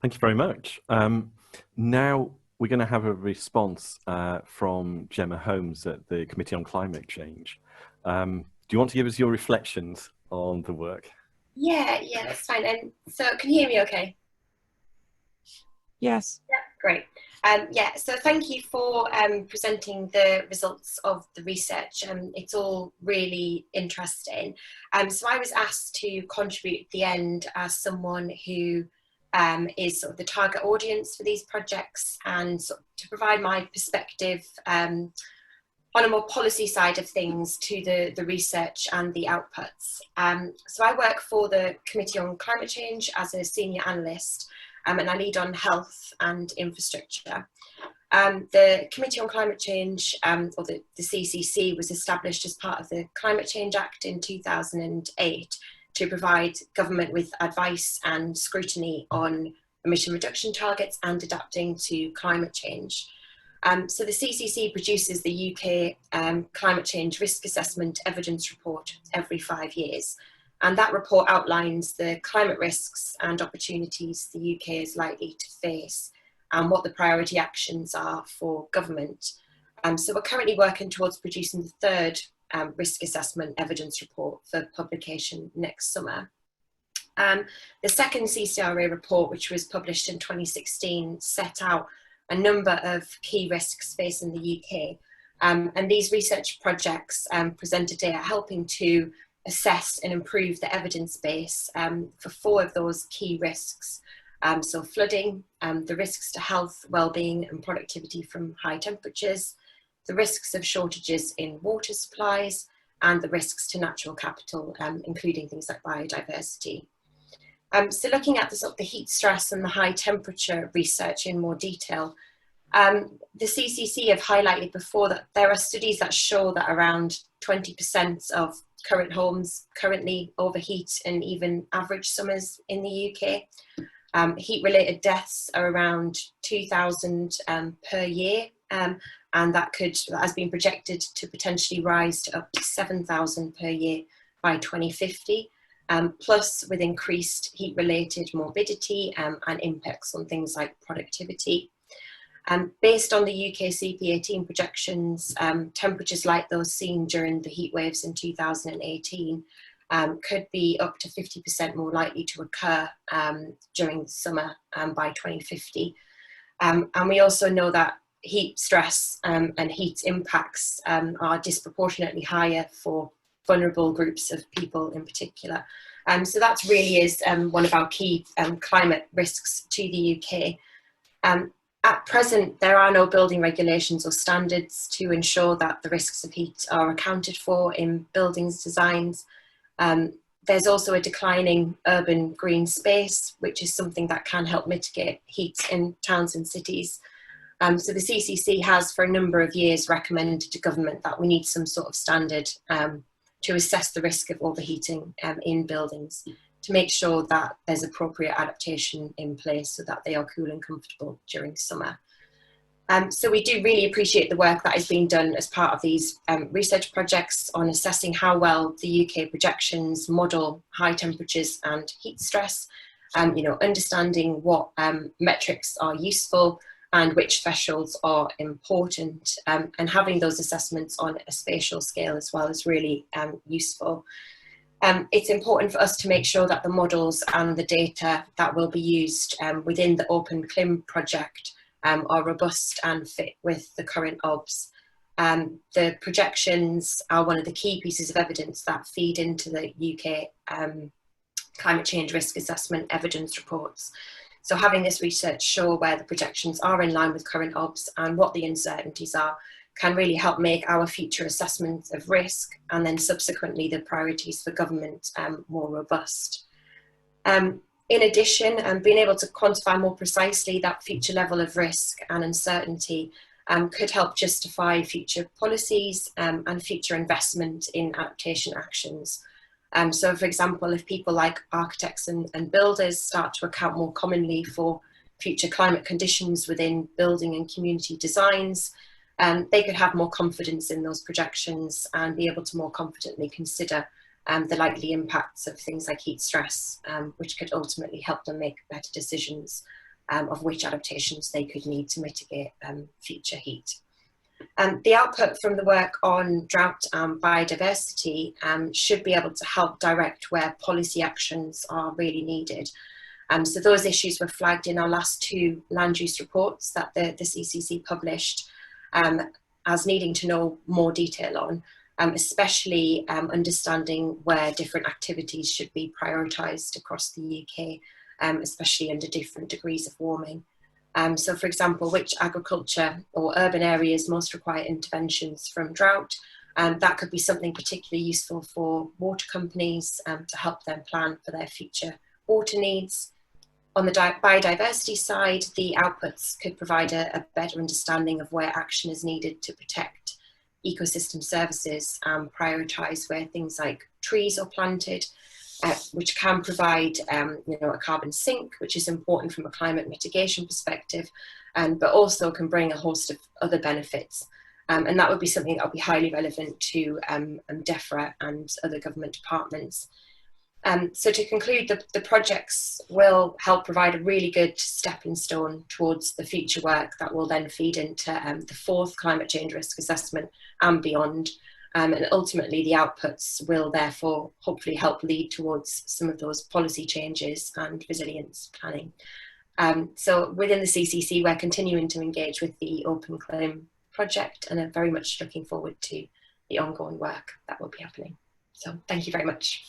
Thank you very much. Now we're going to have a response from Gemma Holmes at the Committee on Climate Change. Do you want to give us your reflections on the work? Yeah, that's fine. And so can you hear me okay? Yes. Yeah, great. So thank you for presenting the results of the research. It's all really interesting. So I was asked to contribute at the end as someone who is sort of the target audience for these projects, and sort of to provide my perspective on a more policy side of things to the research and the outputs. So I work for the Committee on Climate Change as a senior analyst, and I lead on health and infrastructure. The Committee on Climate Change, or the CCC, was established as part of the Climate Change Act in 2008 to provide government with advice and scrutiny on emission reduction targets and adapting to climate change. So the CCC produces the UK Climate Change Risk Assessment Evidence Report every 5 years. And that report outlines the climate risks and opportunities the UK is likely to face and what the priority actions are for government. So we're currently working towards producing the third risk assessment evidence report for publication next summer. The second CCRA report, which was published in 2016, set out a number of key risks facing the UK. And these research projects presented data helping to assess and improve the evidence base for 4 of those key risks. So flooding, the risks to health, well-being and productivity from high temperatures, the risks of shortages in water supplies, and the risks to natural capital, including things like biodiversity. So looking at the sort of the heat stress and the high temperature research in more detail, the CCC have highlighted before that there are studies that show that around 20% of current homes currently overheat in even average summers in the UK. Heat-related deaths are around 2,000 per year, and that has been projected to potentially rise to up to 7,000 per year by 2050. Plus with increased heat-related morbidity and impacts on things like productivity. Based on the UK CP18 projections, temperatures like those seen during the heat waves in 2018 could be up to 50% more likely to occur during the summer by 2050. And we also know that heat stress and heat impacts are disproportionately higher for vulnerable groups of people in particular. So that really is one of our key climate risks to the UK. At present, there are no building regulations or standards to ensure that the risks of heat are accounted for in buildings designs. There's also a declining urban green space, which is something that can help mitigate heat in towns and cities. So the CCC has for a number of years recommended to government that we need some sort of standard to assess the risk of overheating in buildings, to make sure that there's appropriate adaptation in place so that they are cool and comfortable during summer. So we do really appreciate the work that is being done as part of these research projects on assessing how well the UK projections model high temperatures and heat stress, understanding what metrics are useful and which thresholds are important, and having those assessments on a spatial scale as well is really useful. It's important for us to make sure that the models and the data that will be used within the Open CLIM project are robust and fit with the current OBS. The projections are one of the key pieces of evidence that feed into the UK climate change risk assessment evidence reports. So having this research show where the projections are in line with current OBS and what the uncertainties are can really help make our future assessments of risk and then subsequently the priorities for government more robust. In addition, being able to quantify more precisely that future level of risk and uncertainty could help justify future policies and future investment in adaptation actions. So for example, if people like architects and builders start to account more commonly for future climate conditions within building and community designs, they could have more confidence in those projections and be able to more confidently consider the likely impacts of things like heat stress, which could ultimately help them make better decisions of which adaptations they could need to mitigate future heat. The output from the work on drought and biodiversity should be able to help direct where policy actions are really needed. So those issues were flagged in our last two land use reports that the CCC published as needing to know more detail on, especially understanding where different activities should be prioritised across the UK, especially under different degrees of warming. So for example, which agriculture or urban areas most require interventions from drought. That could be something particularly useful for water companies to help them plan for their future water needs. On the biodiversity side, the outputs could provide a better understanding of where action is needed to protect ecosystem services and prioritise where things like trees are planted, which can provide a carbon sink, which is important from a climate mitigation perspective, but also can bring a host of other benefits. And that would be something that would be highly relevant to DEFRA and other government departments. So to conclude, the projects will help provide a really good stepping stone towards the future work that will then feed into the fourth climate change risk assessment and beyond. And ultimately the outputs will therefore hopefully help lead towards some of those policy changes and resilience planning. So within the CCC, we're continuing to engage with the Open Claim project and are very much looking forward to the ongoing work that will be happening. So thank you very much.